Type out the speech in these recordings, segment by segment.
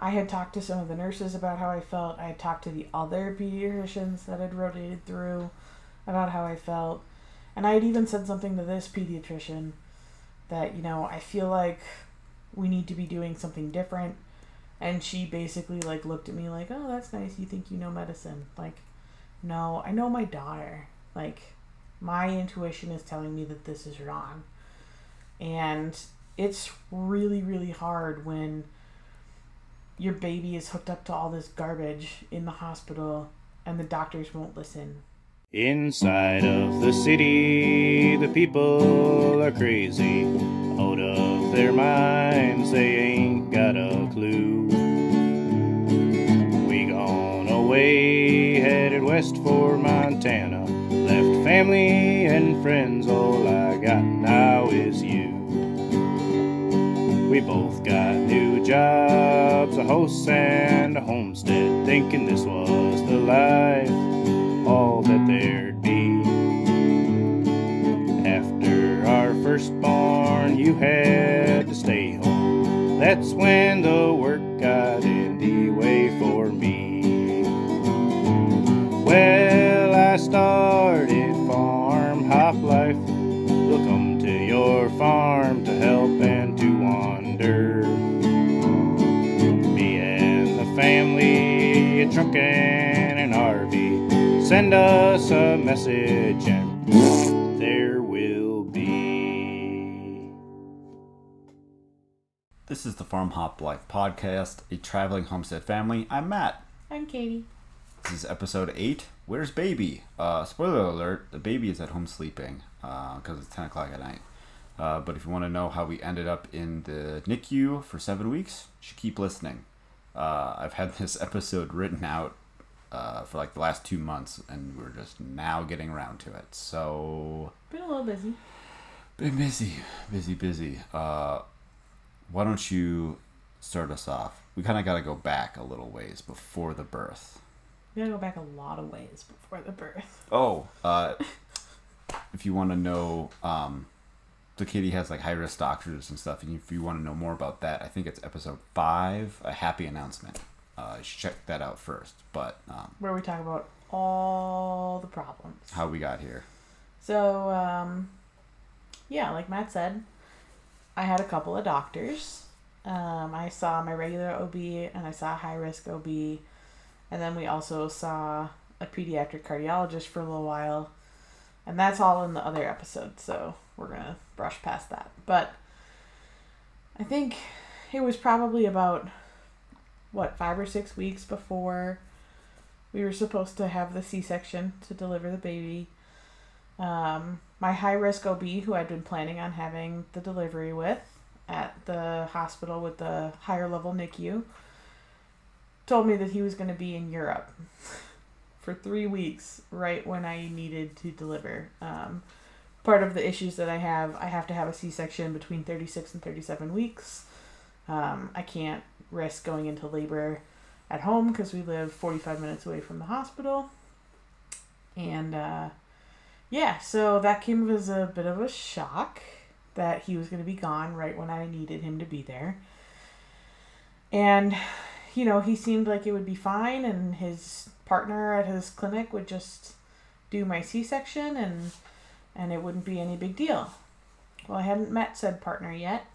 I had talked to some of the nurses about how I felt. I had talked to the other pediatricians that had rotated through about how I felt. And I had even said something to this pediatrician that, I feel like we need to be doing something different. And she basically, looked at me like, oh, that's nice. You think you know medicine. No, I know my daughter. My intuition is telling me that this is wrong. And it's really, really hard when your baby is hooked up to all this garbage in the hospital and the doctors won't listen. Inside of the city, the people are crazy, out of their minds, they ain't got a clue. We gone away, headed west for Montana, left family and friends, all I got now is you. We both got new jobs, a house and a homestead, thinking this was the life, all that there'd be. After our firstborn, you had to stay home. That's when the work got in the way for me. Well, I started FarmHopLife. We'll come to your farm to help and to wander. Me and the family, a truck and an RV. Send us a message and there will be. This is the FarmHopLife podcast, a traveling homestead family. I'm Matt. I'm Kaitie. This is episode 8. Where's baby? Spoiler alert, the baby is at home sleeping because it's 10 o'clock at night. But if you want to know how we ended up in the NICU for 7 weeks, you should keep listening. I've had this episode written out for the last 2 months, and we're just now getting around to it. So Been a little busy. Been busy. Why don't you start us off? We kind of got to go back a little ways before the birth. We gotta go back a lot of ways before the birth. Oh, if you want to know, so Kaitie has high risk doctors and stuff, and if you want to know more about that, I think it's episode 5, a happy announcement. You should check that out first. But where we talk about all the problems. How we got here. So, like Matt said, I had a couple of doctors. I saw my regular OB and I saw a high risk OB. And then we also saw a pediatric cardiologist for a little while. And that's all in the other episode, so we're going to brush past that. But I think it was probably about 5 or 6 weeks before we were supposed to have the C-section to deliver the baby. My high-risk OB, who I'd been planning on having the delivery with at the hospital with the higher-level NICU, told me that he was going to be in Europe for 3 weeks right when I needed to deliver. Part of the issues that I have to have a C-section between 36 and 37 weeks. I can't risk going into labor at home because we live 45 minutes away from the hospital. And so that came as a bit of a shock that he was going to be gone right when I needed him to be there. And, he seemed like it would be fine, and his partner at his clinic would just do my C-section and it wouldn't be any big deal. Well, I hadn't met said partner yet.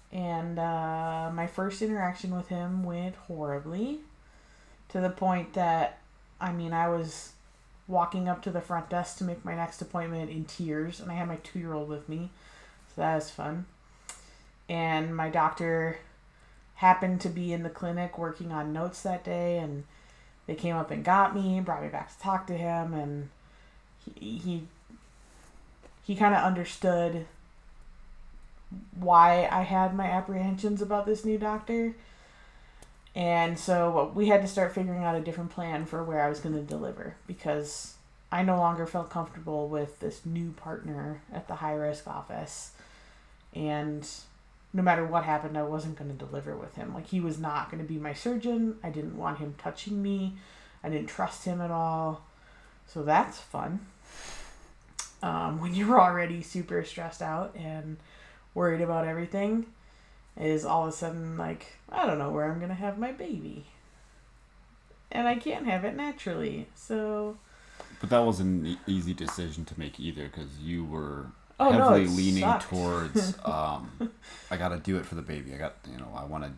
And my first interaction with him went horribly, to the point that, I was walking up to the front desk to make my next appointment in tears, and I had my 2-year-old with me, so that was fun. And my doctor happened to be in the clinic working on notes that day, and they came up and got me, brought me back to talk to him, and he kind of understood why I had my apprehensions about this new doctor. And so we had to start figuring out a different plan for where I was going to deliver, because I no longer felt comfortable with this new partner at the high risk office. And no matter what happened, I wasn't going to deliver with him. He was not going to be my surgeon. I didn't want him touching me. I didn't trust him at all. So that's fun. When you're already super stressed out and worried about everything. is all of a sudden like, I don't know where I'm going to have my baby. And I can't have it naturally. So... But that wasn't an easy decision to make either, because you were heavily leaning sucked. towards, I got to do it for the baby. I want to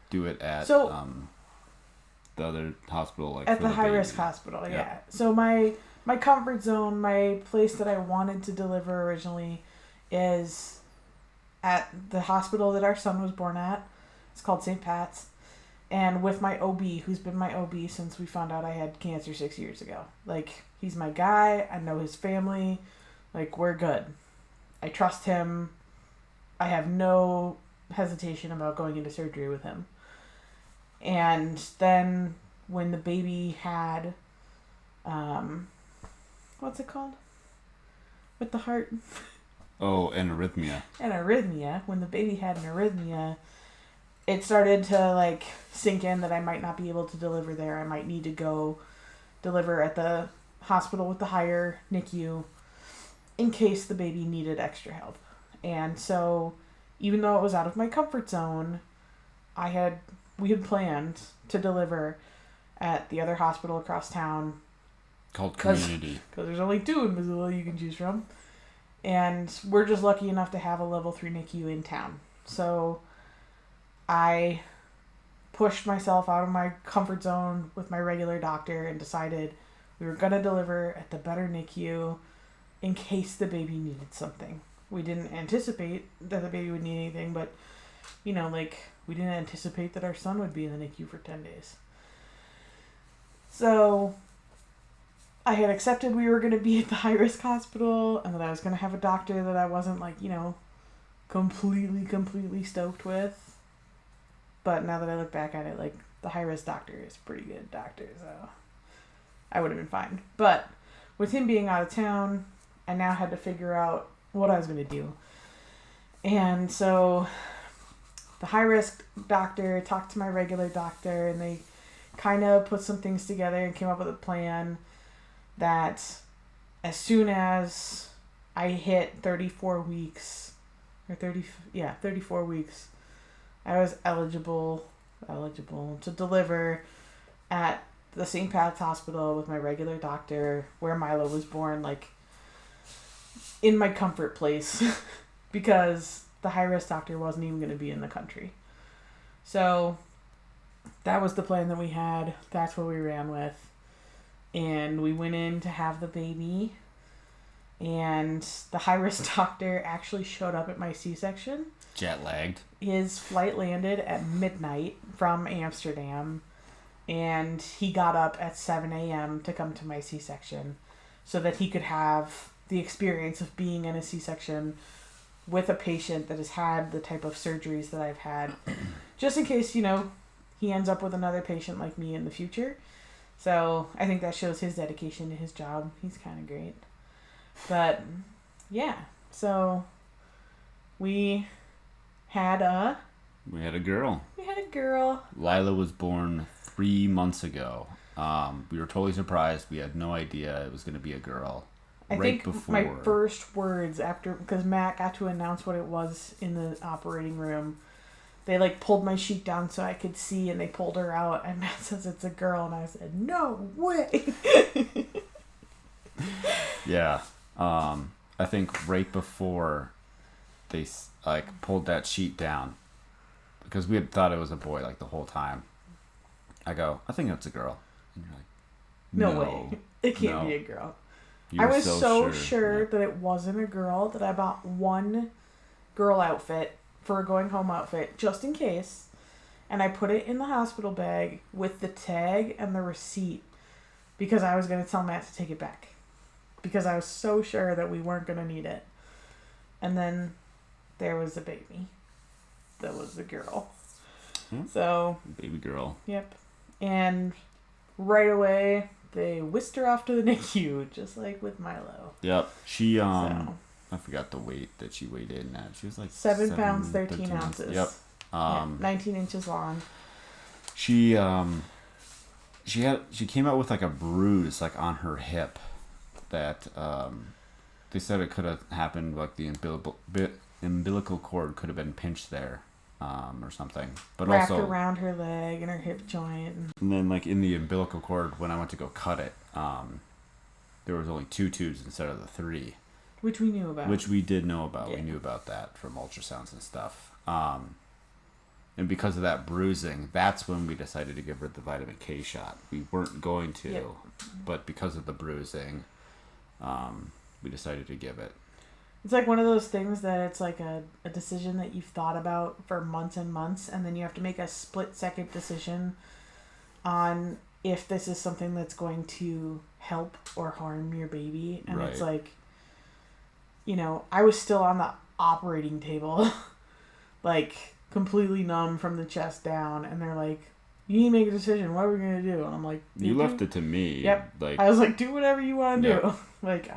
do it at the other hospital. Like at for the the high-risk baby. hospital, yeah. So my comfort zone, my place that I wanted to deliver originally is at the hospital that our son was born at. It's called St. Pat's. And with my OB, who's been my OB since we found out I had cancer 6 years ago. Like, he's my guy. I know his family. Like, we're good. I trust him. I have no hesitation about going into surgery with him. And then when the baby had, what's it called? With the heart? Oh, an arrhythmia. An arrhythmia. When the baby had an arrhythmia, it started to like sink in that I might not be able to deliver there. I might need to go deliver at the hospital with the higher NICU in case the baby needed extra help. And so even though it was out of my comfort zone, we had planned to deliver at the other hospital across town. Called Community. Because there's only 2 in Missoula you can choose from. And we're just lucky enough to have a level 3 NICU in town. So I pushed myself out of my comfort zone with my regular doctor and decided we were going to deliver at the better NICU in case the baby needed something. We didn't anticipate that the baby would need anything, but, we didn't anticipate that our son would be in the NICU for 10 days. So I had accepted we were going to be at the high-risk hospital and that I was going to have a doctor that I wasn't, completely stoked with. But now that I look back at it, the high-risk doctor is a pretty good doctor, so I would have been fine. But with him being out of town, I now had to figure out what I was going to do. And so the high-risk doctor talked to my regular doctor, and they kind of put some things together and came up with a plan that as soon as I hit 34 weeks, 34 weeks, I was eligible to deliver at the St. Pat's Hospital with my regular doctor where Milo was born, in my comfort place because the high-risk doctor wasn't even going to be in the country. So that was the plan that we had. That's what we ran with. And we went in to have the baby. And the high-risk doctor actually showed up at my C-section. Jet lagged. His flight landed at midnight from Amsterdam. And he got up at 7 a.m. to come to my C-section so that he could have the experience of being in a C-section with a patient that has had the type of surgeries that I've had. Just in case, he ends up with another patient like me in the future. So I think that shows his dedication to his job. He's kind of great. But, yeah. So we had a girl. Lila was born 3 months ago. We were totally surprised. We had no idea it was going to be a girl. I think my first words after, because Matt got to announce what it was in the operating room, they pulled my sheet down so I could see, and they pulled her out, and Matt says it's a girl, and I said, no way. Yeah. I think right before they pulled that sheet down, because we had thought it was a boy the whole time. I go, I think that's a girl. And you're like, no way. It can't be a girl. I was so sure that it wasn't a girl that I bought one girl outfit for a going home outfit just in case, and I put it in the hospital bag with the tag and the receipt because I was going to tell Matt to take it back because I was so sure that we weren't going to need it. And then there was a baby that was the girl. So baby girl. Yep. And right away they whisked her off to the NICU, just like with Milo. Yep. She, I forgot the weight that she weighed in at. She was 7 pounds, 13 ounces. Yep. 19 inches long. She came out with a bruise on her hip that they said it could have happened the umbilical cord could have been pinched there or something. But wrapped also around her leg and her hip joint. And then, like, in the umbilical cord, when I went to go cut it, there was only 2 tubes instead of the 3. Which we knew about. Which we did know about. Yeah. We knew about that from ultrasounds and stuff. And because of that bruising, that's when we decided to give her the vitamin K shot. We weren't going to, Yep. but because of the bruising, we decided to give it. It's like one of those things that it's like a decision that you've thought about for months and months, and then you have to make a split-second decision on if this is something that's going to help or harm your baby. And Right. It's like, you know, I was still on the operating table, like, completely numb from the chest down, and they're like, you need to make a decision. What are we going to do? And I'm like... You left it to me. Yep. Like, I was like, do whatever you want to Yep. do. Like,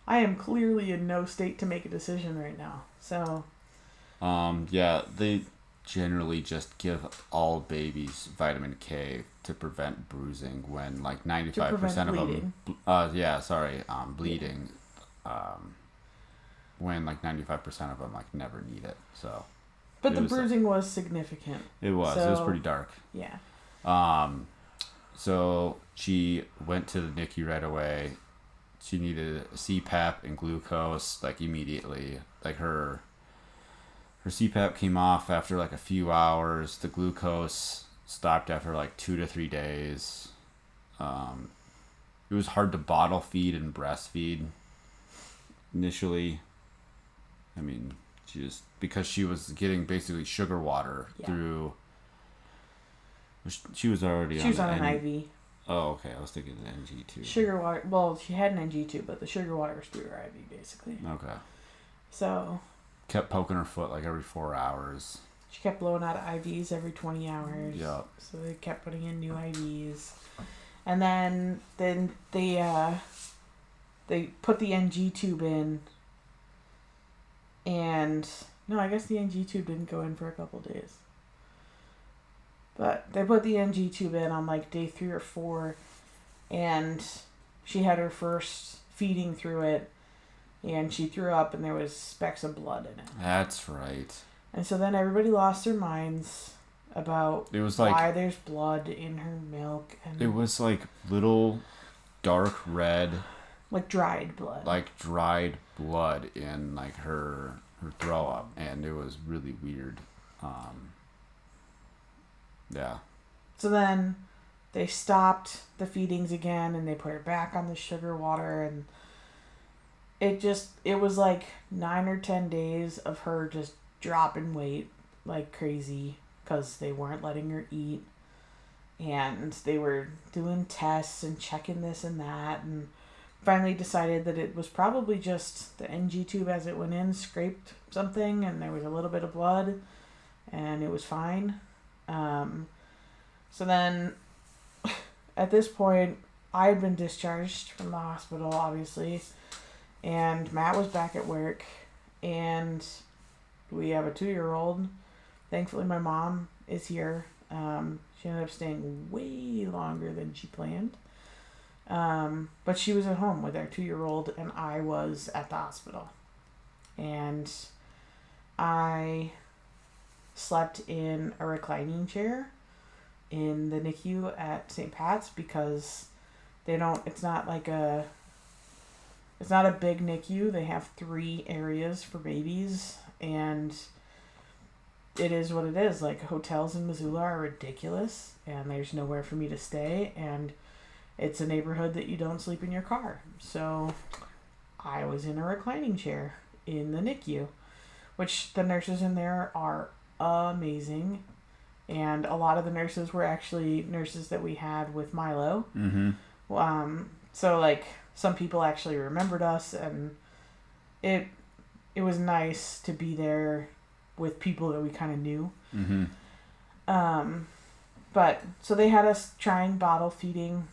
I am clearly in no state to make a decision right now. So... yeah, they generally just give all babies vitamin K to prevent bruising when, like, 95% of bleeding. them... bleeding. When, like, 95% of them, like, never need it, so... But the bruising was significant. It was. It was pretty dark. Yeah. So she went to the NICU right away. She needed a CPAP and glucose, like, immediately. Like, her CPAP came off after, like, a few hours. The glucose stopped after, like, 2 to 3 days. It was hard to bottle feed and breastfeed initially. I mean, because she was getting basically sugar water through... She was already She was on an IV. Oh, okay. I was thinking the NG tube. Sugar water. Well, she had an NG tube, but the sugar water was through her IV, basically. Okay. So... Kept poking her foot, like, every 4 hours. She kept blowing out IVs every 20 hours. Yeah. So they kept putting in new IVs. And then they put the NG tube in. And... No, I guess the NG tube didn't go in for a couple days. But they put the NG tube in on, like, day 3 or 4. And she had her first feeding through it. And she threw up and there was specks of blood in it. That's right. And so then everybody lost their minds about why there's blood in her milk. And it was like little dark red... Like dried blood. Like dried blood in, like, her throw up. And it was really weird. Yeah. So then they stopped the feedings again and they put her back on the sugar water, and it was like 9 or 10 days of her just dropping weight like crazy because they weren't letting her eat, and they were doing tests and checking this and that, and finally decided that it was probably just the NG tube as it went in scraped something and there was a little bit of blood and it was fine. So then at this point I had been discharged from the hospital, obviously, and Matt was back at work, and we have a 2-year-old. Thankfully my mom is here. She ended up staying way longer than she planned. But she was at home with our 2-year-old and I was at the hospital. And I slept in a reclining chair in the NICU at St. Pat's because it's not a big NICU. They have 3 areas for babies, and it is what it is. Like, hotels in Missoula are ridiculous and there's nowhere for me to stay, and it's a neighborhood that you don't sleep in your car. So I was in a reclining chair in the NICU, which the nurses in there are amazing. And a lot of the nurses were actually nurses that we had with Milo. Mm-hmm. So, like, some people actually remembered us, and it was nice to be there with people that we kind of knew. Mm-hmm. But, so they had us trying bottle feeding.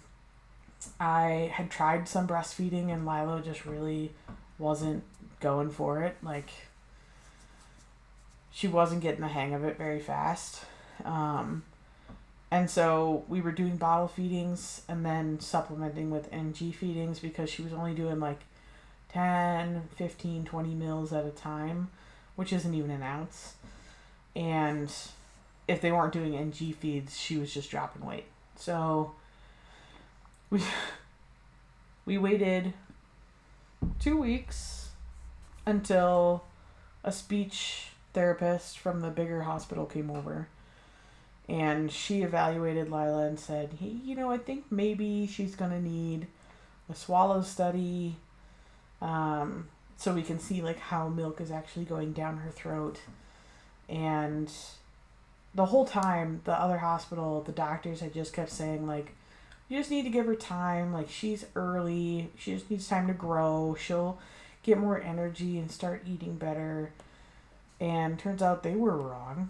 I had tried some breastfeeding, and Lilo just really wasn't going for it. Like, she wasn't getting the hang of it very fast. And so we were doing bottle feedings and then supplementing with NG feedings because she was only doing like 10, 15, 20 mils at a time, which isn't even an ounce. And if they weren't doing NG feeds, she was just dropping weight. So we waited 2 weeks until a speech therapist from the bigger hospital came over. And she evaluated Lila and said, hey, I think maybe she's going to need a swallow study, so we can see like how milk is actually going down her throat. And the whole time, the other hospital, the doctors had just kept saying like, you just need to give her time. Like, she's early. She just needs time to grow. She'll get more energy and start eating better. And turns out they were wrong.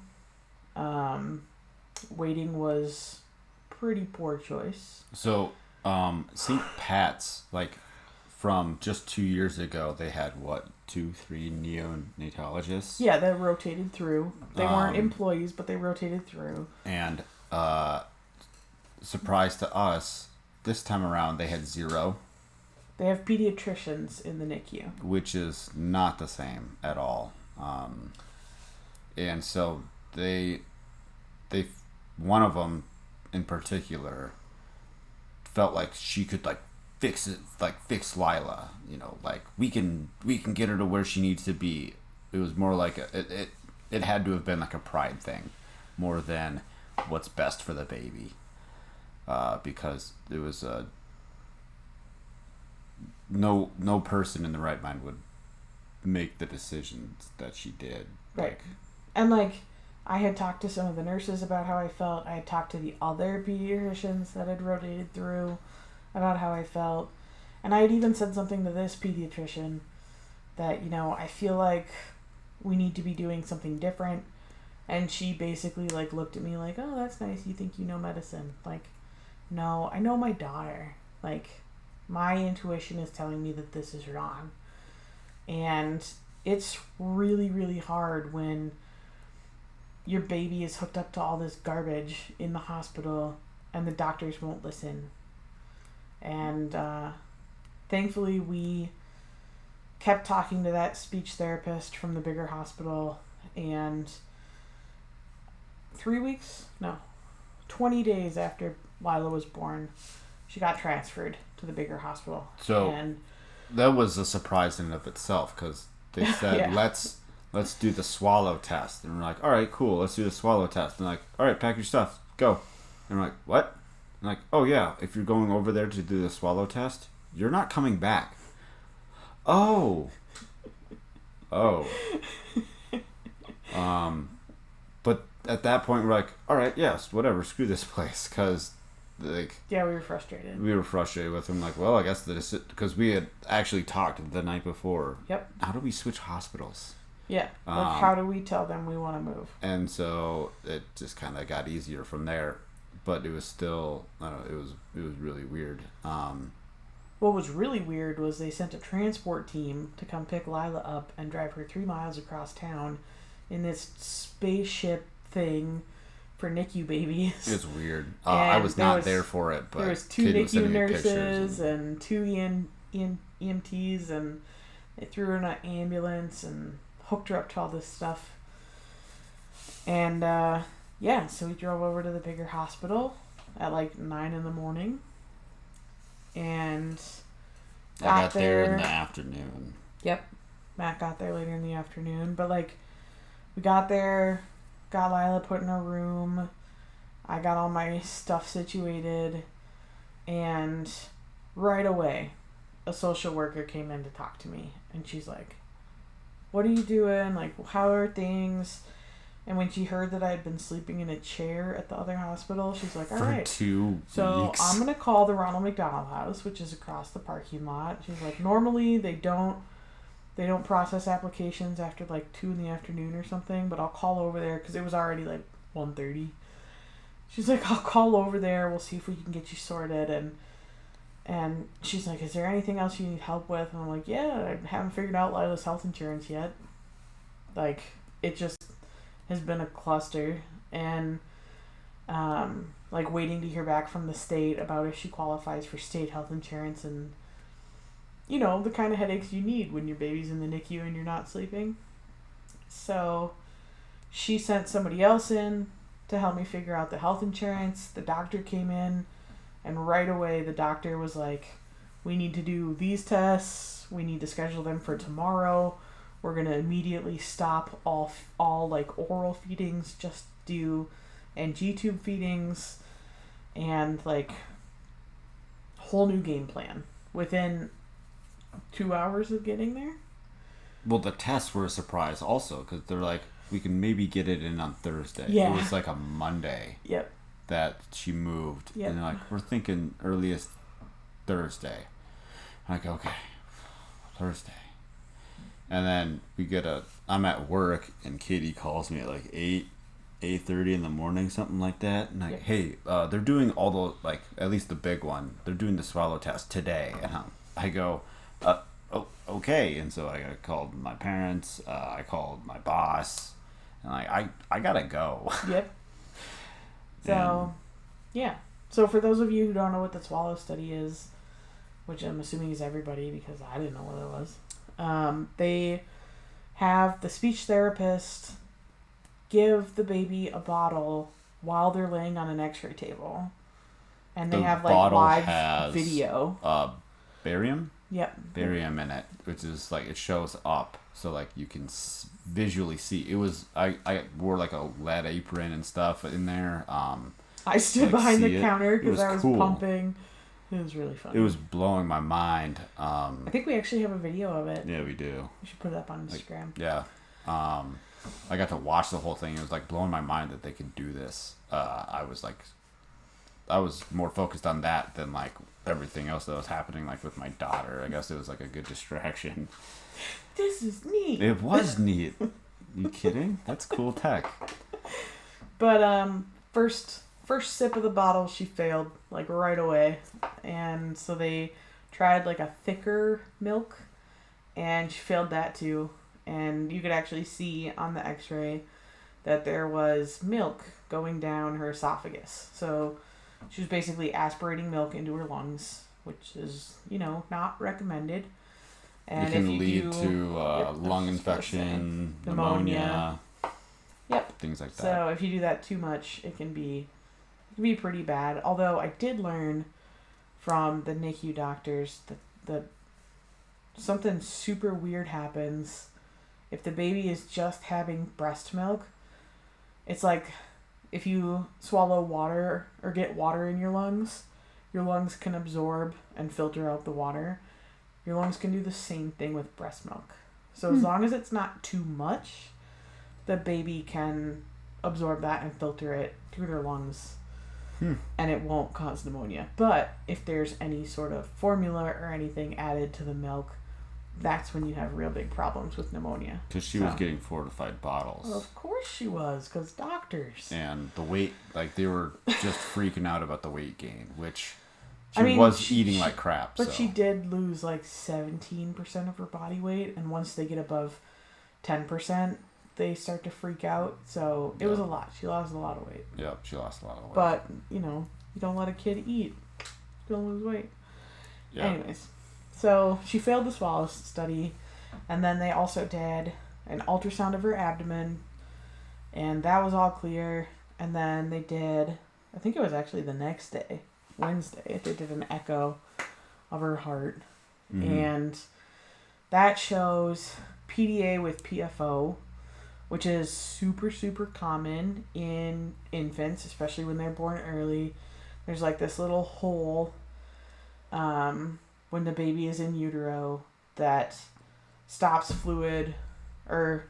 Waiting was pretty poor choice. So, St. Pat's, like, from just 2 years ago, they had, 2-3 neonatologists? Yeah, they rotated through. They weren't employees, but they rotated through. And, surprise to us, this time around, they had 0. They have pediatricians in the NICU. Which is not the same at all. And so they one of them in particular felt like she could like fix Lila, like we can get her to where she needs to be. It was more like it had to have been like a pride thing more than what's best for the baby, because it was no person in the right mind would make the decisions that she did. Right. And like, I had talked to some of the nurses about how I felt. I had talked to the other pediatricians that had rotated through about how I felt. And I had even said something to this pediatrician that, I feel like we need to be doing something different. And she basically like looked at me like, oh, that's nice. You think you know medicine. Like, no, I know my daughter. Like, my intuition is telling me that this is wrong. And it's really, really hard when your baby is hooked up to all this garbage in the hospital and the doctors won't listen. And thankfully we kept talking to that speech therapist from the bigger hospital, and 20 days after Lila was born, she got transferred to the bigger hospital. So that was a surprise in and of itself, because they said, yeah. let's do the swallow test. And we're like, all right, cool, let's do the swallow test. And they're like, all right, pack your stuff, go. And we're like, what? And like, oh yeah, if you're going over there to do the swallow test, you're not coming back. Oh. But at that point, we're like, all right, yes, whatever, screw this place, because like, yeah, we were frustrated. with him. Like, well, I guess because we had actually talked the night before. Yep. How do we switch hospitals? Yeah. Like, how do we tell them we want to move? And so it just kind of got easier from there, but it was still, I don't know, it was really weird. What was really weird was they sent a transport team to come pick Lila up and drive her 3 miles across town in this spaceship thing for NICU babies. It's weird. I was not there for it, but there was 2 NICU nurses and 2 EMTs, and they threw her in an ambulance and hooked her up to all this stuff. And so we drove over to the bigger hospital at like 9 a.m. and I got there in the afternoon. Yep. Matt got there later in the afternoon, but like, we got there, got Lila put in her room, I got all my stuff situated, and right away a social worker came in to talk to me, and she's like, what are you doing? Like, how are things? And when she heard that I had been sleeping in a chair at the other hospital, she's like, all right. For 2 so weeks. I'm going to call the Ronald McDonald House, which is across the parking lot. She's like, normally they don't process applications after like 2 p.m. or something, but I'll call over there, because it was already like 1:30. She's like, I'll call over there. We'll see if we can get you sorted. And she's like, is there anything else you need help with? And I'm like, yeah, I haven't figured out Lila's health insurance yet. Like, it just has been a cluster, and like waiting to hear back from the state about if she qualifies for state health insurance, and the kind of headaches you need when your baby's in the NICU and you're not sleeping. So she sent somebody else in to help me figure out the health insurance. The doctor came in, and right away the doctor was like, we need to do these tests. We need to schedule them for tomorrow. We're going to immediately stop all like oral feedings, just do NG tube feedings, and like whole new game plan within 2 hours of getting there. Well, the tests were a surprise also, because they're like, we can maybe get it in on Thursday. Yeah. It was like a Monday. Yep. That she moved. Yep. And they're like, we're thinking earliest Thursday. I'm like, okay, Thursday. And then I'm at work, and Kaitie calls me at like 8:30 in the morning, something like that. And like, yep. Hey, they're doing all the, like, at least the big one, they're doing the swallow test today. And I go, oh, okay. And so I called my parents, I called my boss, and I gotta go. Yep. So, yeah. So for those of you who don't know what the swallow study is, which I'm assuming is everybody because I didn't know what it was, they have the speech therapist give the baby a bottle while they're laying on an x-ray table. And they have like live video. Barium? Yep. Barium in it, which is like, it shows up. So like you can visually see. It was, I wore like a lead apron and stuff in there. I stood behind the counter because I was cool. pumping. It was really fun. It was blowing my mind. I think we actually have a video of it. Yeah, we do. We should put it up on Instagram. Yeah. I got to watch the whole thing. It was like blowing my mind that they could do this. I was more focused on that than like everything else that was happening, like with my daughter. I guess it was like a good distraction. This is neat. It was neat. You kidding? That's cool tech. But first sip of the bottle, she failed like right away, and so they tried like a thicker milk, and she failed that too. And you could actually see on the X-ray that there was milk going down her esophagus. So she was basically aspirating milk into her lungs, which is, not recommended. And it can lead to lung infection, pneumonia. Yep. Things like that. So if you do that too much, it can be pretty bad. Although I did learn from the NICU doctors that something super weird happens if the baby is just having breast milk. It's like if you swallow water or get water in your lungs can absorb and filter out the water. Your lungs can do the same thing with breast milk. So as long as it's not too much, the baby can absorb that and filter it through their lungs. And it won't cause pneumonia. But if there's any sort of formula or anything added to the milk, that's when you have real big problems with pneumonia. Because she was getting fortified bottles. Well, of course she was, because doctors. And the weight, like they were just freaking out about the weight gain, which she was eating like crap. But she did lose like 17% of her body weight, and once they get above 10%, they start to freak out. So it was a lot. She lost a lot of weight. Yep, she lost a lot of weight. But, you don't let a kid eat. She's going to lose weight. Yep. Anyways, so she failed the swallow study, and then they also did an ultrasound of her abdomen, and that was all clear. And then they did, I think it was actually the next day, Wednesday, they did an echo of her heart. And that shows PDA with PFO, which is super, super common in infants, especially when they're born early. There's like this little hole when the baby is in utero that stops fluid, or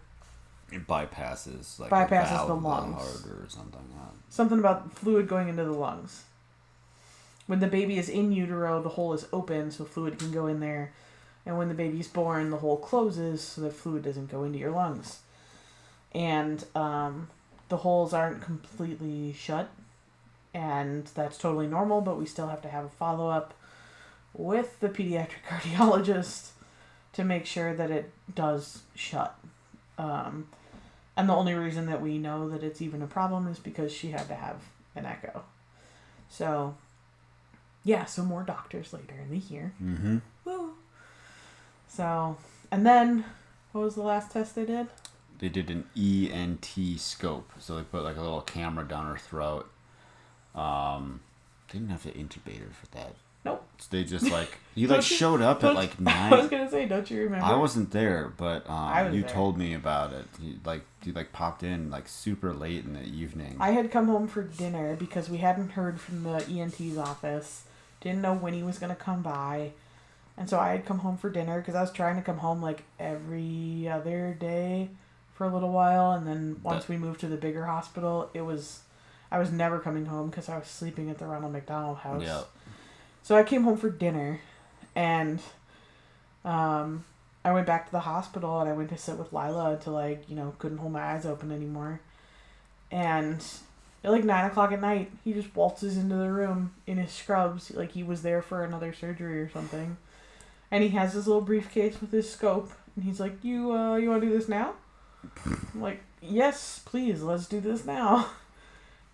it bypasses the lungs. Heart or something. Something about fluid going into the lungs. When the baby is in utero, the hole is open so fluid can go in there. And when the baby's born, the hole closes so that fluid doesn't go into your lungs. And the holes aren't completely shut. And that's totally normal, but we still have to have a follow-up with the pediatric cardiologist to make sure that it does shut. And the only reason that we know that it's even a problem is because she had to have an echo. So, yeah, so more doctors later in the year. Mm-hmm. Woo! So, and then, what was the last test they did? they did an ENT scope. So they put like a little camera down her throat. They didn't have to intubate her for that. Nope. So they just like you like showed up at like 9. I was gonna say, don't you remember? I wasn't there, but you there. told me about it. You popped in like super late in the evening. I had come home for dinner because we hadn't heard from the ENT's office. Didn't know when he was gonna come by, and so I had come home for dinner because I was trying to come home like every other day for a little while, and then once we moved to the bigger hospital, I was never coming home because I was sleeping at the Ronald McDonald House. Yeah. So I came home for dinner, and I went back to the hospital, and I went to sit with Lila until I, couldn't hold my eyes open anymore. And at like 9 o'clock at night, he just waltzes into the room in his scrubs, like he was there for another surgery or something. And he has his little briefcase with his scope, and he's like, you want to do this now? I'm like, yes, please, let's do this now.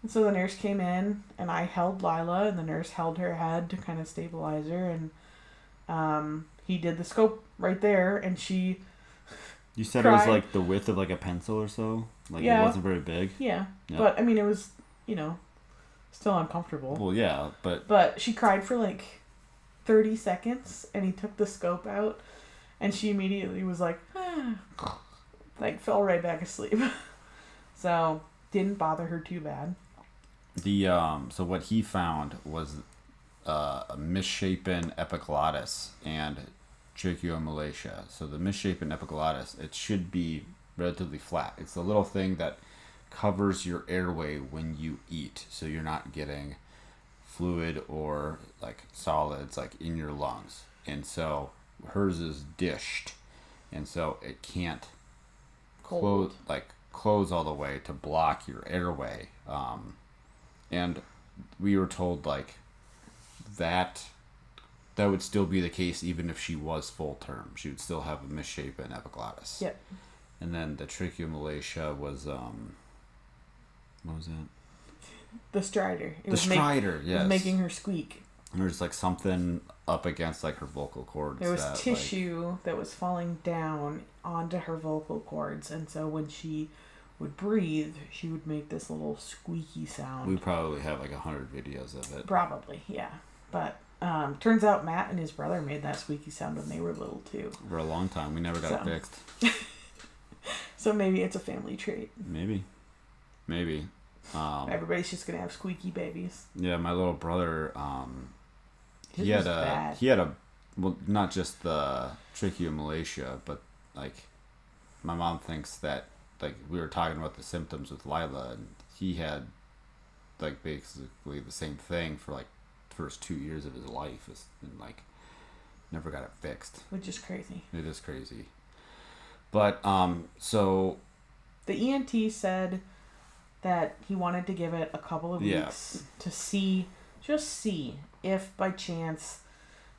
And so the nurse came in, and I held Lila, and the nurse held her head to kind of stabilize her, and he did the scope right there, and she You said cried. It was like the width of like a pencil or so? Like it wasn't very big? Yeah. Yep. But, I mean, it was, still uncomfortable. Well, yeah, But she cried for like 30 seconds, and he took the scope out, and she immediately was like, like fell right back asleep. So, didn't bother her too bad. So what he found was a misshapen epiglottis and tracheomalacia. So the misshapen epiglottis, it should be relatively flat. It's the little thing that covers your airway when you eat, so you're not getting fluid or like solids like in your lungs. And so hers is dished, and so it can't close all the way to block your airway. And we were told like that would still be the case even if she was full term. She would still have a misshapen epiglottis. Yep. And then the tracheomalacia was what was that? The stridor. The stridor, yes. It was making her squeak. And there's like something up against like her vocal cords. There was tissue that was falling down onto her vocal cords, and so when she would breathe, she would make this little squeaky sound. We probably have like 100 videos of it. Probably, yeah. But turns out Matt and his brother made that squeaky sound when they were little too. For a long time. We never got it fixed. So maybe it's a family trait. Maybe. Everybody's just gonna have squeaky babies. Yeah, my little brother, he had well, not just the tracheomalacia, but like my mom thinks that like we were talking about the symptoms with Lila, and he had like basically the same thing for like the first 2 years of his life, and like never got it fixed. Which is crazy. It is crazy. But so the ENT said that he wanted to give it a couple of weeks to see if by chance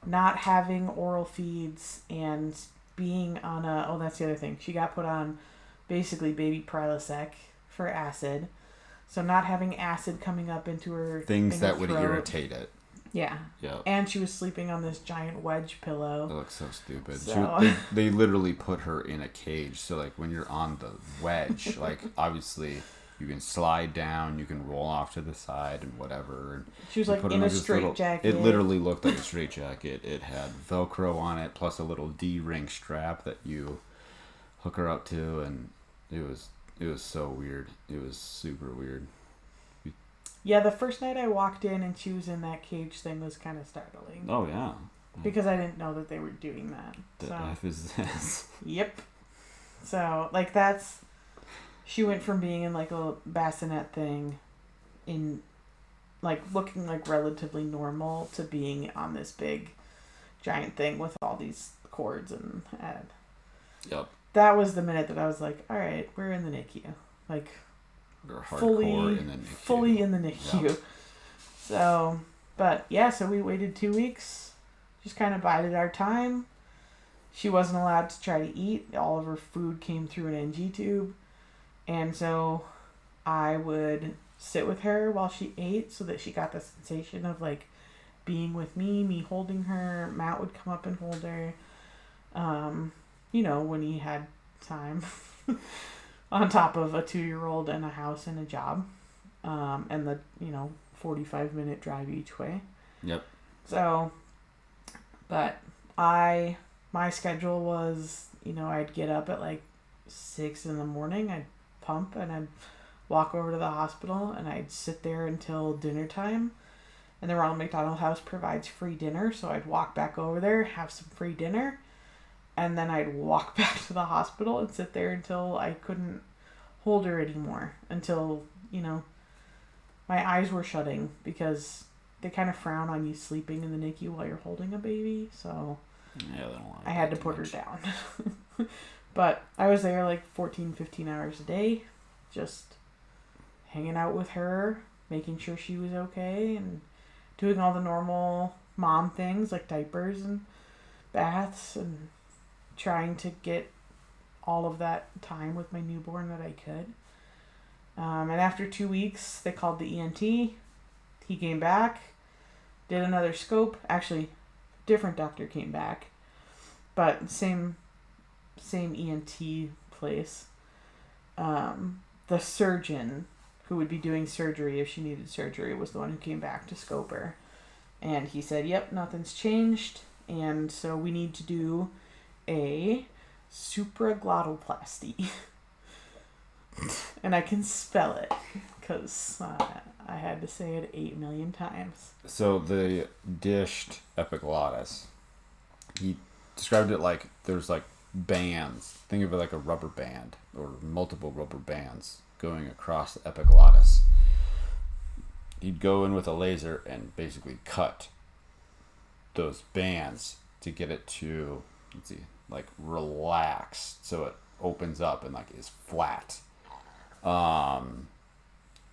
not having oral feeds and being on that's the other thing. She got put on basically baby Prilosec for acid. So not having acid coming up into her things that would throat. irritate it. Yeah. Yeah. And she was sleeping on this giant wedge pillow. That looks so stupid. So. They literally put her in a cage. So like when you're on the wedge, like obviously you can slide down, you can roll off to the side and whatever. And she was like in a straight jacket. It literally looked like a straight jacket. It had Velcro on it plus a little D-ring strap that you hook her up to, and it was so weird. It was super weird. Yeah, the first night I walked in and she was in that cage thing was kind of startling. Oh, yeah. Because I didn't know that they were doing that. The F is this? Yep. So, like, she went from being in, like, a bassinet thing in, like, looking, like, relatively normal to being on this big, giant thing with all these cords and... Yep. That was the minute that I was like, all right, we're in the NICU. Like... fully in the NICU. Yep. So, but yeah, so we waited 2 weeks, just kind of bided our time. She wasn't allowed to try to eat. All of her food came through an NG tube. And so I would sit with her while she ate so that she got the sensation of like being with me holding her. Matt would come up and hold her, when he had time. on top of a 2-year-old and a house and a job, and the 45-minute drive each way. Yep. So, but my schedule was, I'd get up at like 6 in the morning. I'd pump and I'd walk over to the hospital and I'd sit there until dinner time. And the Ronald McDonald House provides free dinner, so I'd walk back over there, have some free dinner, and then I'd walk back to the hospital and sit there until I couldn't hold her anymore. Until, my eyes were shutting, because they kind of frown on you sleeping in the NICU while you're holding a baby. So yeah, they don't like I had to put her down. But I was there like 14, 15 hours a day, just hanging out with her, making sure she was okay, and doing all the normal mom things like diapers and baths, and trying to get all of that time with my newborn that I could. And after 2 weeks, they called the ENT. He came back, did another scope. Actually, different doctor came back, but same ENT place. The surgeon who would be doing surgery if she needed surgery was the one who came back to scope her. And he said, yep, nothing's changed. And so we need to do a supraglottoplasty. And I can spell it because I had to say it 8 million times. So the dished epiglottis, he described it like there's like bands. Think of it like a rubber band or multiple rubber bands going across the epiglottis. He'd go in with a laser and basically cut those bands to get it to, like relax, so it opens up and like is flat.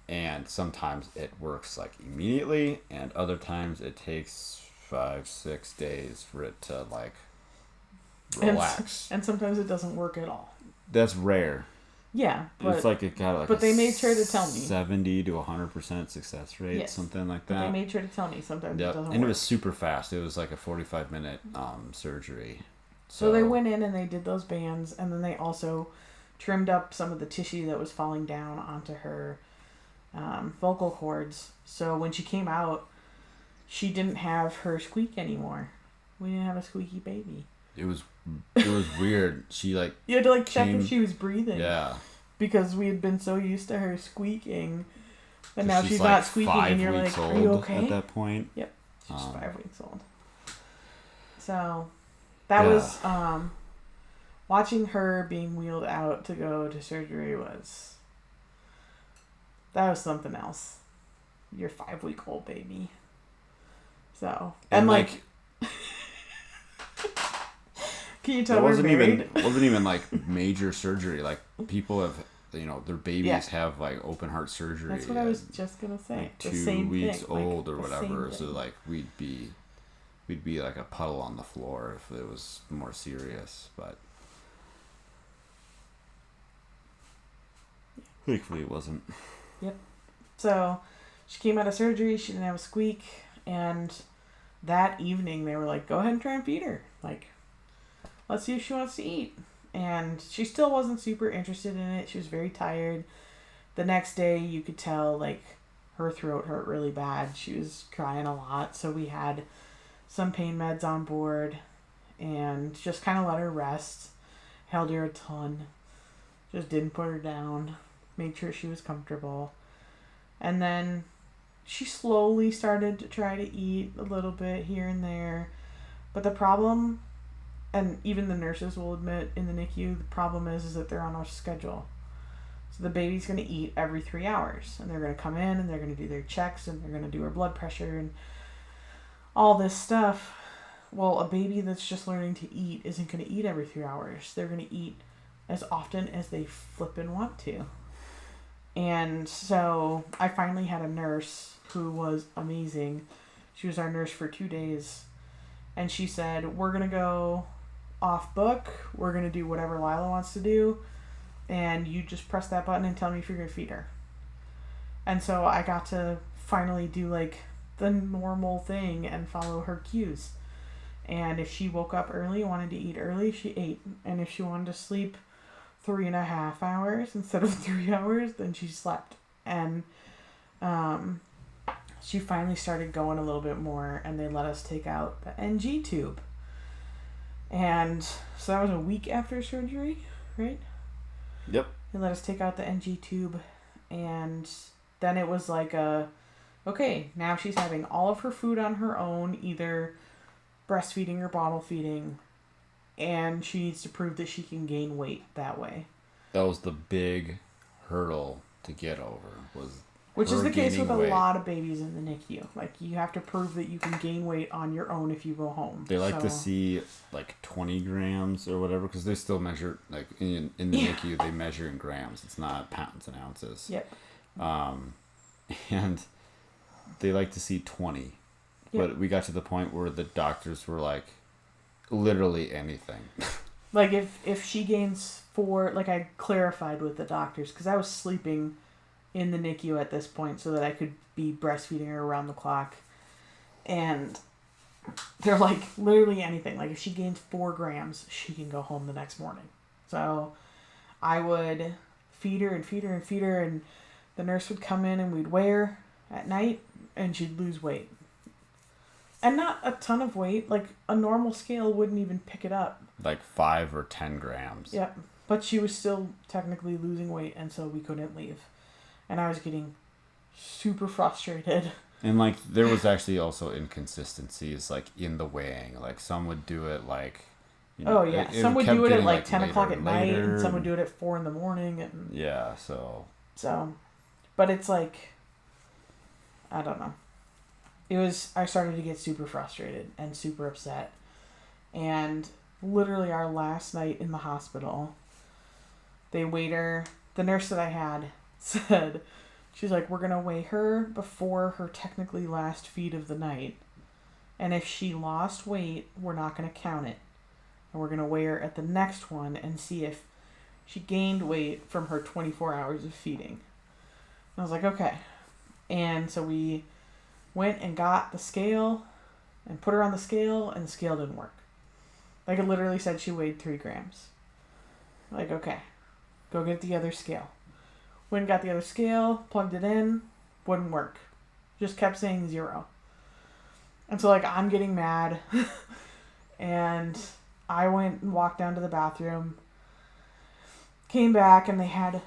And sometimes it works like immediately, and other times it takes 5-6 days for it to like relax. And sometimes it doesn't work at all. That's rare. Yeah, but it's like it got like. But they made sure to tell me 70 to 100% success rate, yes, something like but that. they made sure to tell me sometimes yep. it doesn't and work. It was super fast. It was like a 45-minute surgery. So they went in and they did those bands, and then they also trimmed up some of the tissue that was falling down onto her vocal cords. So when she came out, she didn't have her squeak anymore. We didn't have a squeaky baby. It was weird. She like you had to like check if she was breathing. Yeah. Because we had been so used to her squeaking, but now she's not squeaking, and you're like, "Are you okay?" At that point. Yep, she's 5 weeks old. So that was watching her being wheeled out to go to surgery was something else. Your 5-week-old baby. So and like can you tell it wasn't married? wasn't even like major surgery. Like people have, their babies have like open heart surgery. That's what I was just gonna say. Like the 2 same weeks thing. old like, or whatever. So like we'd be like a puddle on the floor if it was more serious. But thankfully it wasn't. Yep. So she came out of surgery. She didn't have a squeak, and that evening they were like, "Go ahead and try and feed her. Like, let's see if she wants to eat." And she still wasn't super interested in it. She was very tired. The next day, you could tell, like, her throat hurt really bad. She was crying a lot. So we had some pain meds on board and just kind of let her rest. Held her a ton. Just didn't put her down. Made sure she was comfortable. And then she slowly started to try to eat a little bit here and there. But the problem, and even the nurses will admit in the NICU, the problem is that they're on a schedule. So the baby's going to eat every 3 hours. And they're going to come in and they're going to do their checks and they're going to do her blood pressure and all this stuff. Well, a baby that's just learning to eat isn't going to eat every 3 hours. They're going to eat as often as they flippin' want to. And so I finally had a nurse who was amazing. She was our nurse for 2 days. And she said, "We're going to go off book. We're going to do whatever Lila wants to do. And you just press that button and tell me if you're going to feed her." And so I got to finally do like the normal thing and follow her cues. And if she woke up early and wanted to eat early, she ate. And if she wanted to sleep 3.5 hours instead of 3 hours, then she slept. And she finally started going a little bit more, and they let us take out the NG tube. And so that was a week after surgery, right? Yep. They let us take out the NG tube, and then it was like okay, now she's having all of her food on her own, either breastfeeding or bottle feeding, and she needs to prove that she can gain weight that way. That was the big hurdle to get over, which is the case with weight. A lot of babies in the NICU. Like, you have to prove that you can gain weight on your own if you go home. They like to see like 20 grams or whatever, because they still measure, like in the NICU, they measure in grams. It's not pounds and ounces. Yep. And they like to see 20. Yep. But we got to the point where the doctors were like, literally anything. Like, if she gains 4, like, I clarified with the doctors, because I was sleeping in the NICU at this point so that I could be breastfeeding her around the clock. And they're like, literally anything. Like, if she gains 4 grams, she can go home the next morning. So I would feed her and feed her and feed her, and the nurse would come in and we'd weigh her at night, and she'd lose weight. And not a ton of weight. Like, a normal scale wouldn't even pick it up. Like 5 or 10 grams. Yep. But she was still technically losing weight, and so we couldn't leave. And I was getting super frustrated. And, like, there was actually also inconsistencies, like, in the weighing. Like, some would do it, like... You know, oh, yeah. Some would do it at, like, 10 o'clock at night, later, and some would do it at 4 in the morning. And yeah, so... But it's like... I don't know. I started to get super frustrated and super upset. And literally our last night in the hospital, they weighed her. The nurse that I had said, she's like, we're going to weigh her before her technically last feed of the night. And if she lost weight, we're not going to count it. And we're going to weigh her at the next one and see if she gained weight from her 24 hours of feeding. And I was like, okay. And so we went and got the scale and put her on the scale, and the scale didn't work. Like, it literally said she weighed 3 grams. Like, okay, go get the other scale. Went and got the other scale, plugged it in, wouldn't work. Just kept saying 0. And so, like, I'm getting mad. And I went and walked down to the bathroom, came back, and they had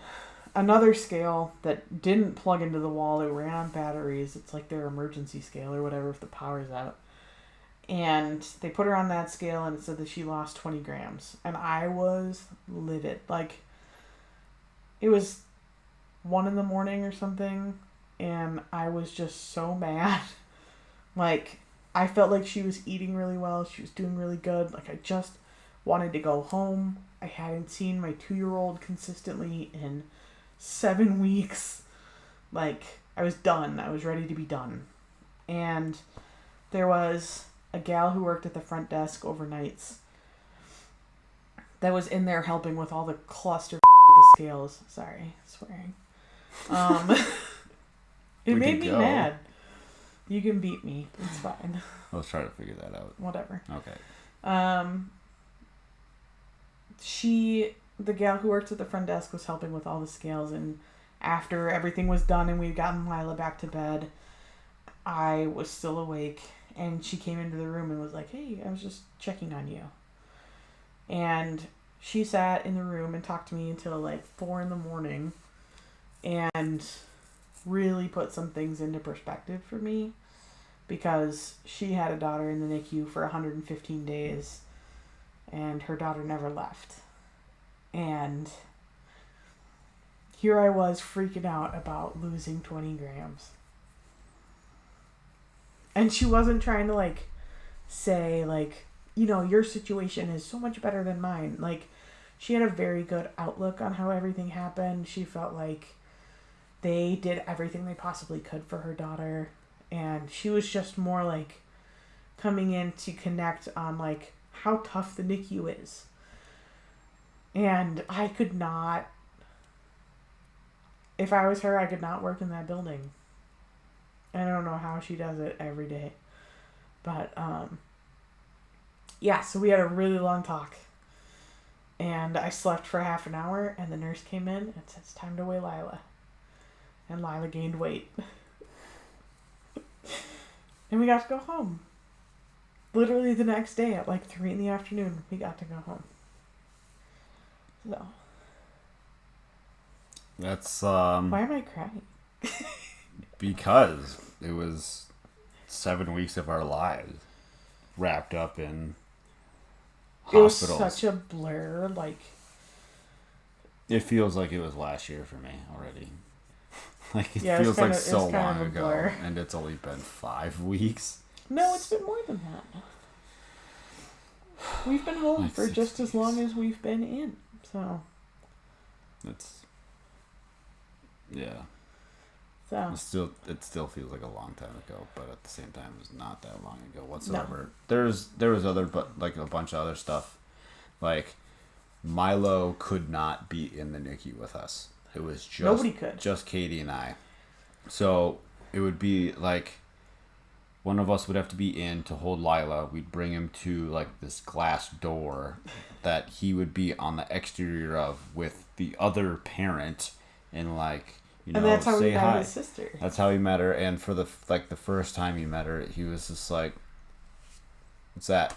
another scale that didn't plug into the wall. It ran on batteries. It's like their emergency scale or whatever if the power's out. And they put her on that scale, and it said that she lost 20 grams. And I was livid. Like, it was 1 in the morning or something, and I was just so mad. Like, I felt like she was eating really well. She was doing really good. Like, I just wanted to go home. I hadn't seen my 2-year-old consistently in 7 weeks. Like, I was done. I was ready to be done. And there was a gal who worked at the front desk overnights that was in there helping with all the cluster with the scales. Sorry, swearing. It made me mad. You can beat me. It's fine. Let's try to figure that out. Whatever. Okay. The gal who works at the front desk was helping with all the scales, and after everything was done and we'd gotten Lila back to bed, I was still awake, and she came into the room and was like, hey, I was just checking on you. And she sat in the room and talked to me until like 4 in the morning and really put some things into perspective for me, because she had a daughter in the NICU for 115 days and her daughter never left. And here I was freaking out about losing 20 grams. And she wasn't trying to, like, say, like, you know, your situation is so much better than mine. Like, she had a very good outlook on how everything happened. She felt like they did everything they possibly could for her daughter. And she was just more, like, coming in to connect on, like, how tough the NICU is. And I could not, if I was her, I could not work in that building. I don't know how she does it every day. But, yeah, so we had a really long talk. And I slept for half an hour, and the nurse came in and said, it's time to weigh Lila. And Lila gained weight. And we got to go home. Literally the next day at like 3 p.m, we got to go home. So. That's, Why am I crying? because it was 7 weeks of our lives wrapped up in hospitals. It was such a blur, like... It feels like it was last year for me already. Like, it Yeah, feels kinda, like so it's kind long of a ago, blur. and it's only been 5 weeks. No, it's been more than that. We've been home Like for 6 just as long weeks. as we've been in, so... Yeah. So. It still feels like a long time ago, but at the same time, it's not that long ago whatsoever. No. There was other, but like a bunch of other stuff, like Milo could not be in the NICU with us. It was just Nobody could. Just Kaitie and I. So it would be like one of us would have to be in to hold Lila. We'd bring him to like this glass door that he would be on the exterior of with the other parent, and like. And that's how say he met hi. his sister. That's how he met her, and for the first time he met her, he was just like, "What's that?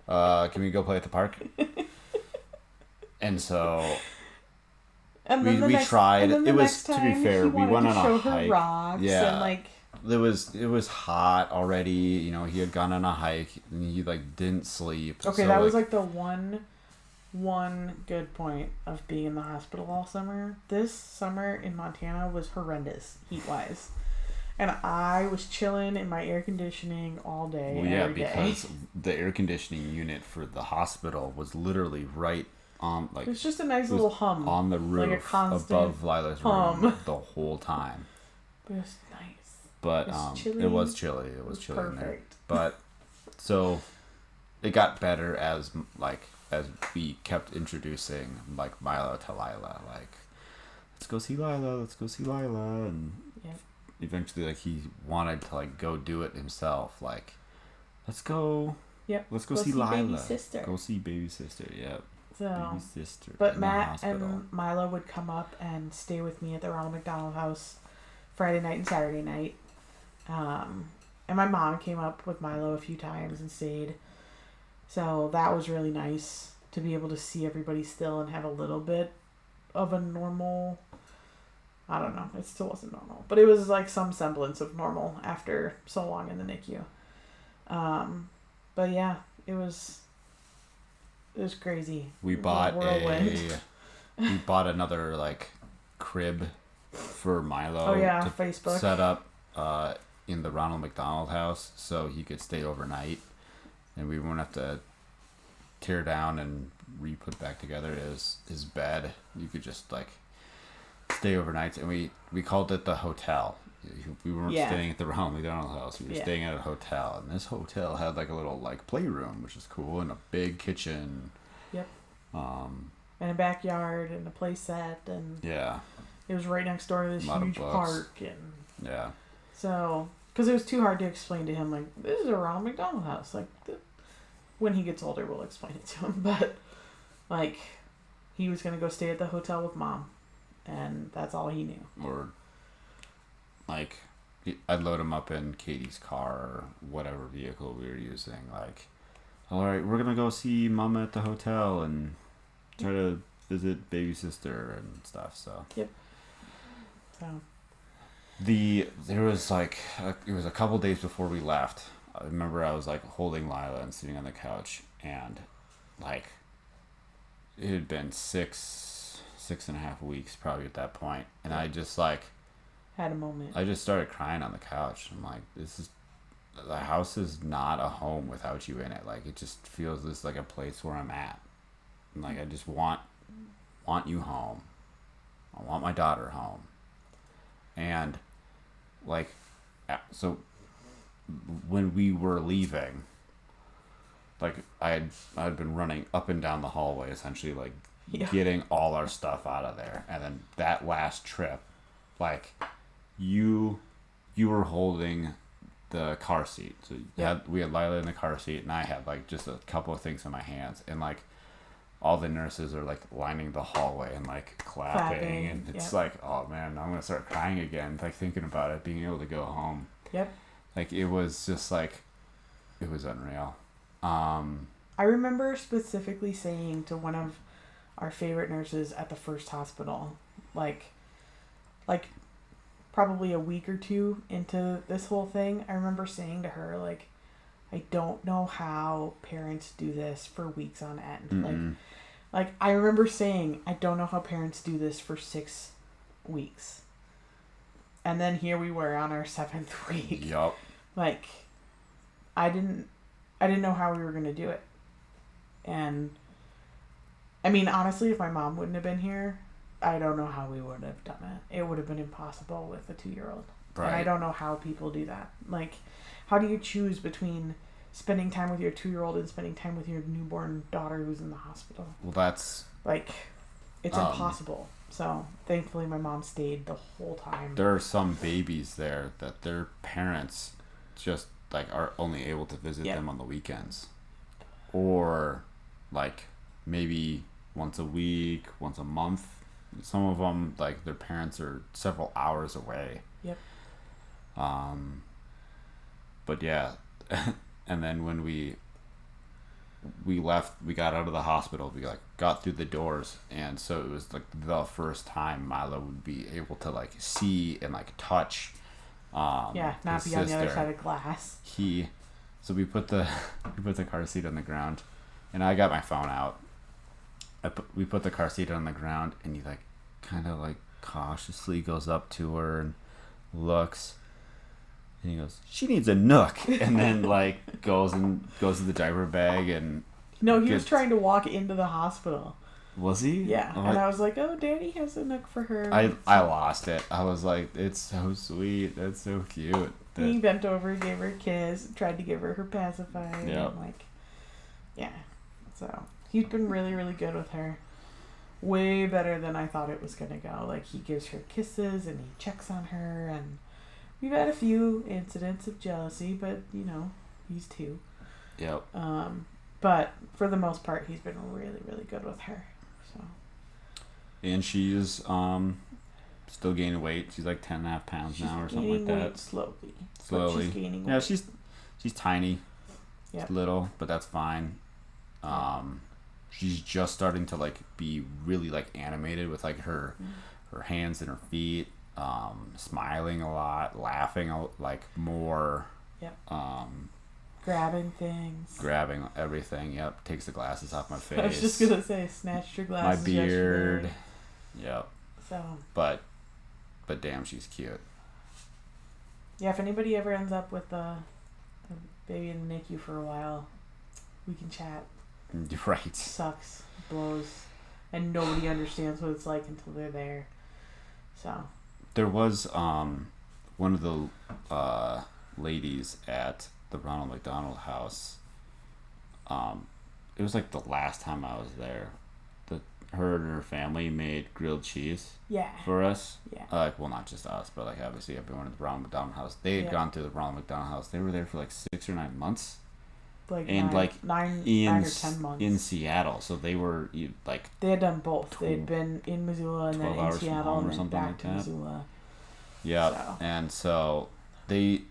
Can we go play at the park?" And so we tried. It was, to be fair, we went on a hike. Rocks yeah, and like it was hot already. You know, he had gone on a hike and he like didn't sleep. Okay, so, that was like the one good point of being in the hospital all summer. This summer in Montana was horrendous heat-wise. And I was chilling in my air conditioning all day, every day. Because the air conditioning unit for the hospital was literally right on, like... It was just a nice little hum. On the roof, like a constant above Lila's room the whole time. But it was nice. But it was chilly. It was chilly in there. But, so, it got better as we kept introducing like Milo to Lila, like let's go see Lila, and eventually like he wanted to like go do it himself, like let's go see Lila, baby sister. Go see baby sister. So, baby sister. But Matt and Milo would come up and stay with me at the Ronald McDonald House Friday night and Saturday night, and my mom came up with Milo a few times and stayed. So that was really nice to be able to see everybody still and have a little bit of a normal... I don't know. It still wasn't normal. But it was like some semblance of normal after so long in the NICU. But yeah, it was crazy. We bought another like crib for Milo. Oh yeah, to Facebook. Set up in the Ronald McDonald House so he could stay overnight. And we won't have to tear down and re-put back together his bed. You could just like stay overnight. And we called it the hotel. We weren't staying at the Ronald McDonald House. We were staying at a hotel. And this hotel had like a little like playroom, which is cool, and a big kitchen. Yep. And a backyard and a play set, and it was right next door to this huge park, and so. Because it was too hard to explain to him, like, this is a Ronald McDonald House. Like, when he gets older, we'll explain it to him. But, like, he was going to go stay at the hotel with Mom. And that's all he knew. Or, like, I'd load him up in Kaitie's car or whatever vehicle we were using. Like, all right, we're going to go see Mama at the hotel and try to visit baby sister and stuff, so. Yep. So... There was like it was a couple days before we left. I remember I was like holding Lila and sitting on the couch, and like it had been 6.5 weeks probably at that point, and I just like had a moment. I just started crying on the couch. I'm like, the house is not a home without you in it. Like it just feels this like a place where I'm at, and like I just want you home. I want my daughter home. And, like, so when we were leaving, like, I'd been running up and down the hallway, essentially, like, getting all our stuff out of there. And then that last trip, like, you were holding the car seat. So we had Lila in the car seat, and I had, like, just a couple of things in my hands. And, like, all the nurses are like lining the hallway and like clapping. And it's like, oh man, I'm gonna start crying again, like thinking about it, being able to go home. Yep. Like it was just like, it was unreal. I remember specifically saying to one of our favorite nurses at the first hospital, like probably a week or two into this whole thing, I remember saying to her, like, I don't know how parents do this for weeks on end. Like I remember saying, I don't know how parents do this for 6 weeks. And then here we were on our 7th week. Yup. Like, I didn't know how we were going to do it. And, I mean, honestly, if my mom wouldn't have been here, I don't know how we would have done it. It would have been impossible with a 2-year-old. Right. And I don't know how people do that. Like, how do you choose between spending time with your 2-year-old and spending time with your newborn daughter who's in the hospital? Well, that's... Like, it's impossible. So, thankfully, my mom stayed the whole time. There are some babies there that their parents just, like, are only able to visit them on the weekends. Or, like, maybe once a week, once a month. Some of them, like, their parents are several hours away. Yep. But, yeah. And then when we left, we got out of the hospital, we like got through the doors, and so it was like the first time Milo would be able to like see and like touch not be on the other side of glass. So we put the car seat on the ground, and I got my phone out. We put the car seat on the ground, and he like kind of like cautiously goes up to her and looks. And he goes, she needs a nook. And then, like, goes to the diaper bag and... No, he was trying to walk into the hospital. Was he? Yeah. Oh, and I was like, oh, Daddy has a nook for her. I lost it. I was like, it's so sweet. That's so cute. He bent over, gave her a kiss, tried to give her her pacifier. Yeah. And, like, yeah. So, he's been really, really good with her. Way better than I thought it was going to go. Like, he gives her kisses and he checks on her, and... We've had a few incidents of jealousy, but, you know, he's 2. Yep. But for the most part, he's been really, really good with her. So. And she's still gaining weight. She's like 10.5 pounds now or something like that. Slowly. Slowly. She's gaining weight. Yeah, she's tiny. Yep. She's little, but that's fine. She's just starting to like be really like animated with like her hands and her feet. Smiling a lot, laughing like more. Yep. Grabbing things. Grabbing everything. Yep. Takes the glasses off my face. I was just gonna say, snatched your glasses. My beard. Yesterday. Yep. So. But damn, she's cute. Yeah. If anybody ever ends up with a baby in the NICU for a while, we can chat. Right. Sucks, blows, and nobody understands what it's like until they're there. So. There was one of the ladies at the Ronald McDonald House. It was like the last time I was there. Her and her family made grilled cheese. Yeah. For us. Yeah. Well, not just us, but like obviously everyone at the Ronald McDonald House. They had gone to the Ronald McDonald House. They were there for like 6 or 9 months. Like and nine or 10 months in Seattle, so they were like they had done both. They had been in Missoula and then in Seattle and then back to Missoula. Yeah, so. And so it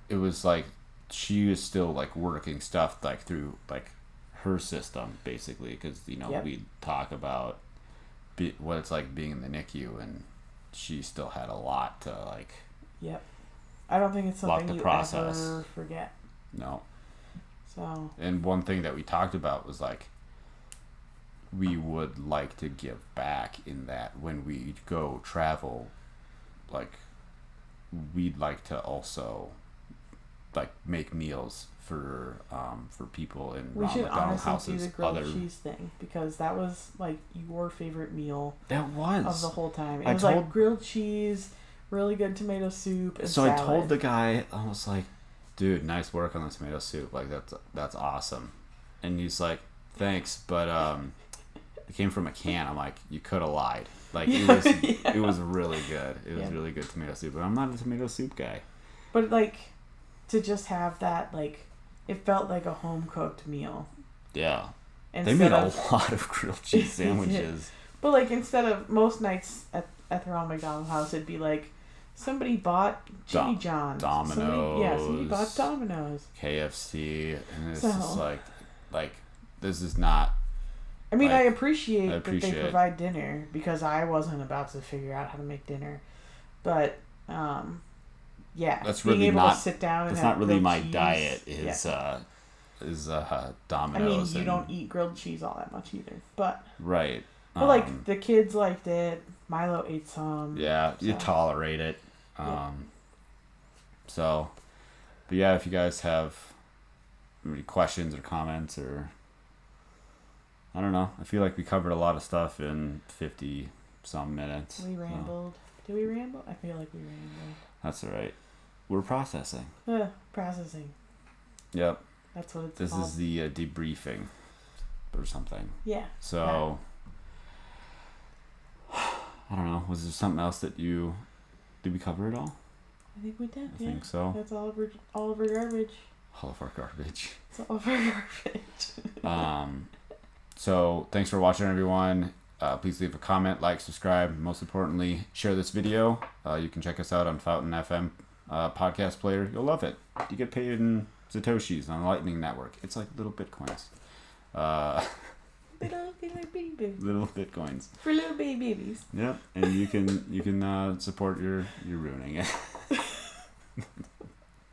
was like she was still like working stuff like through like her system basically, because we talk about what it's like being in the NICU, and she still had a lot to like. Yep, I don't think it's something you ever forget. No. So. And one thing that we talked about was like, we would like to give back in that when we go travel, like, we'd like to also, like, make meals for people in Ronald McDonald House's. We should honestly do the grilled cheese thing, because that was like your favorite meal. That was of the whole time. It was like grilled cheese, really good tomato soup, and salad. I told the guy, I was like, dude, nice work on the tomato soup. Like that's awesome. And he's like, thanks, but it came from a can. I'm like, you could have lied. Like it was really good. It was really good tomato soup, but I'm not a tomato soup guy. But like, to just have that, like, it felt like a home cooked meal. Yeah. They made a lot of grilled cheese sandwiches. But like instead of most nights at the Ronald McDonald House, it'd be like somebody bought Jimmy John's, Domino's, somebody bought Domino's, KFC, and it's just like this is not. I mean, I appreciate that they provide dinner because I wasn't about to figure out how to make dinner, but that's being really able not. to sit down and that's have not really my cheese, diet. Is Domino's. I mean, you don't eat grilled cheese all that much either, but right. But like the kids liked it. Milo ate some. Yeah, you tolerate it. So, but yeah, if you guys have any questions or comments or I don't know, I feel like we covered a lot of stuff in 50 some minutes. We rambled. Did we ramble? I feel like we rambled. That's all right. We're processing. Processing. Yep. That's what it's This called. is the debriefing or something. Yeah. So, I don't know. Was there something else that did we cover it all? I think we did. I think so. That's all of our garbage. All of our garbage. It's all of our garbage. So thanks for watching, everyone. Please leave a comment, like, subscribe. Most importantly, share this video. You can check us out on Fountain FM podcast player. You'll love it. You get paid in Satoshis on Lightning Network. It's like little bitcoins. Little bitcoins for little babies. Yep, and you can support you're ruining it.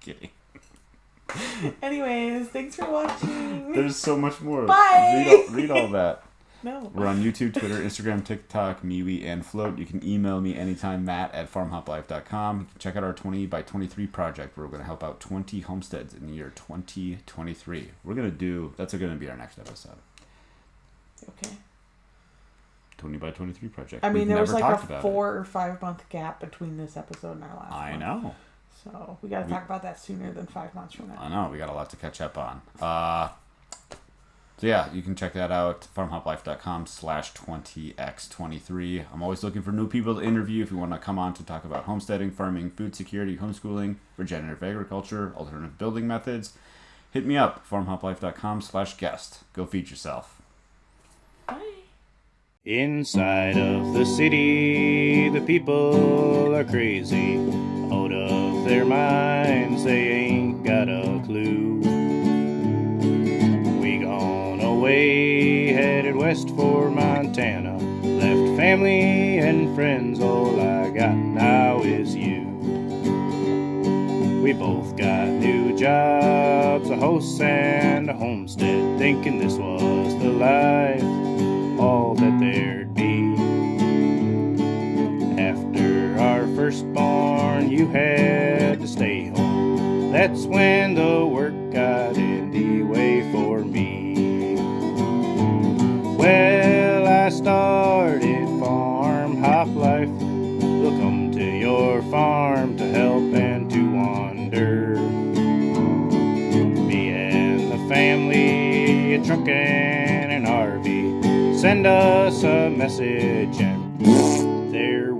Kidding. Anyways, thanks for watching. There's so much more. Bye. Read all that. No. We're on YouTube, Twitter, Instagram, TikTok, MeWe, and Float. You can email me anytime, matt@farmhoplife.com. You can check out our 20 by 23 project where we're going to help out 20 homesteads in the year 2023. That's going to be our next episode. Okay. 20 by 23 project. I mean, We've there was never like talked a about 4 or 5 month gap between this episode and our last one. I know. So we got to talk about that sooner than 5 months from now. I know. We got a lot to catch up on. So yeah, you can check that out. FarmHopLife.com/20x23. I'm always looking for new people to interview if you want to come on to talk about homesteading, farming, food security, homeschooling, regenerative agriculture, alternative building methods. Hit me up, FarmHopLife.com/guest. Go feed yourself. Bye. Inside of the city, the people are crazy. Out of their minds, they ain't got a clue. We gone away, headed west for Montana. Left family and friends, all I got now is you. We both got new jobs, a house and a homestead, thinking this was the life, all that there'd be. After our firstborn, you had to stay home. That's when the work got in the way for me. Well, I started Farm Hop Life. We'll come to your farm to help and to wander. Me and the family, a truck and an RV. Send us a message and there